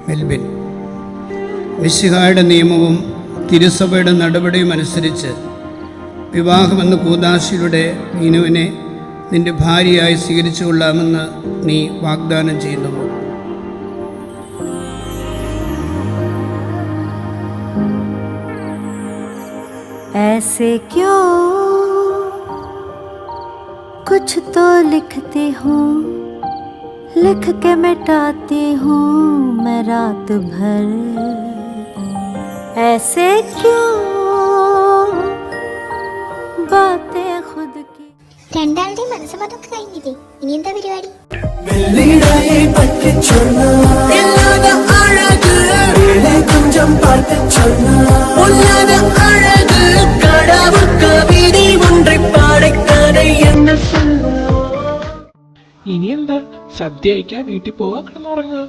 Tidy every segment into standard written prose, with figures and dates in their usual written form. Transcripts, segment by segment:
മെൽബിൻ. മിശിഹായുടെ നിയമവും തിരുസഭയുടെ നടപടിയും അനുസരിച്ച് വിവാഹമെന്ന കൂദാശിയുടെ മീനുവിനെ നിന്റെ ഭാര്യയായി സ്വീകരിച്ചു കൊള്ളാമെന്ന് നീ വാഗ്ദാനം ചെയ്യുന്നു. ऐसे क्यों कुछ तो लिखती हूँ, लिख के मिटाती हूँ मैं रात भर. ऐसे क्यों बातें खुद की. രണ്ടാളുടെയും മനസ്സമ്മതമൊക്കെ കഴിഞ്ഞില്ലേ? ഇനി എന്താ പരിപാടി? ഇനി എന്താ സദ്യ കഴിക്കാൻ വീട്ടിൽ പോവാ, കിടന്നുറങ്ങുക.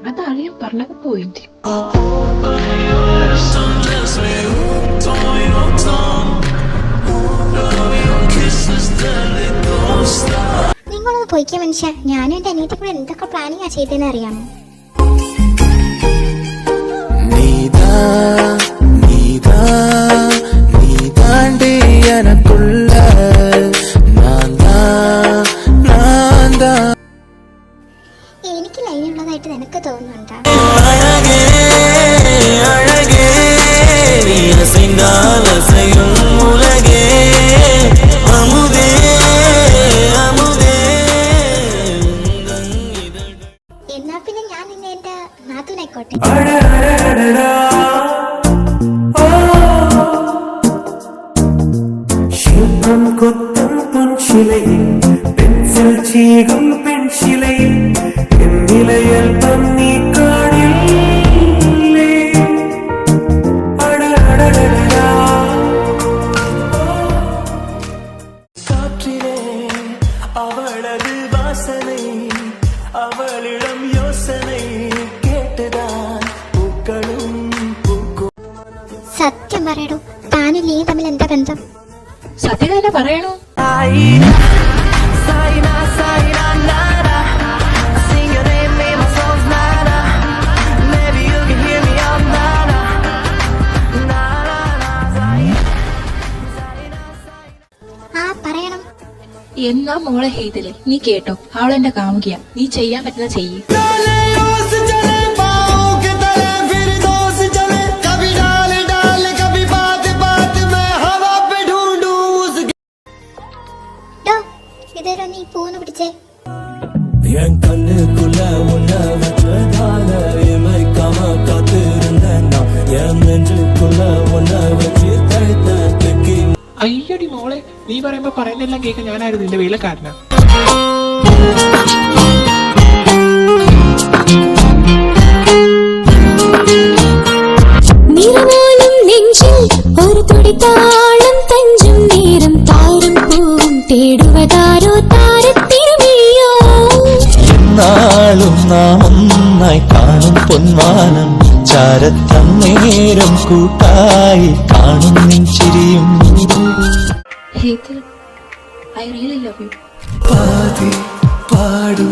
അതറിയാൻ പറഞ്ഞത് പോയിന്റ്. നിങ്ങളൊന്ന് പോയിക്കാൻ മനുഷ്യ. ഞാനും എന്റെ അനിയത്തി കൂടെ എന്തൊക്കെ പ്ലാനിങ്ങാ ചെയ്തതെന്ന് അറിയാമോ? എനിക്ക് ലൈനുള്ളതായിട്ട് നിനക്ക് തോന്നുന്നുണ്ടോ? എന്നാ പിന്നെ ഞാൻ നിന്നെ എന്റെ നാത്തൂനായിക്കോട്ടെ. ശില്പം കൊത്തും പൊൻശിലയിൽ പെൻസിൽ ചീകും പെൺശിലയിൽ എന്നിലയൽപ്പം നീ കാണില്ലേ. കാറ്റിലെ അവളത് വാസனை അവളിടം യോസனை കേട്ടതാൻ പൂക്കളും പൂക്കും. സത്യം പറയടോ, താനും നീ തമ്മിൽ എന്താ ബന്ധം? സത്യം തന്നെ പറയണോ? പറയണം. എന്നാ മോളെ ഹെയ്തല്, നീ കേട്ടോ, അവളെന്റെ കാമുകിയ. നീ ചെയ്യാൻ പറ്റുന്ന ചെയ്യ്. ഇതേരോ നീ പൂന്ന് പിടിച്ചേ. என் கண்ணுக்குள்ள உன்னை வச்சதால இமைக்காம காத்திருந்தேன் நான். என் நெஞ்சுக்குள்ள உன்னை வச்சு தடுத்த தெக்கி. അയ്യടി മോളെ, നീ പറയുമ്പോ പറയുന്നെല്ലാം കേൾക്കാൻ ഞാനായിരുന്നു നിന്റെ വേലക്കാരനാ. നിറവാലും നെഞ്ചിൽ ഒരു തുടി താളം തഞ്ചും നേരം താരം പൂവും തേടുവതാരോ താരത്തിരുമിയോ. എന്നാളും നാം ഒന്നായി കാണും പൊന്മാനം ചാരത്തന്നേരം കൂട്ടായി കാണും നെഞ്ചിരിയും. ഹെയ്തൽ, I really love you. പാടി പാടും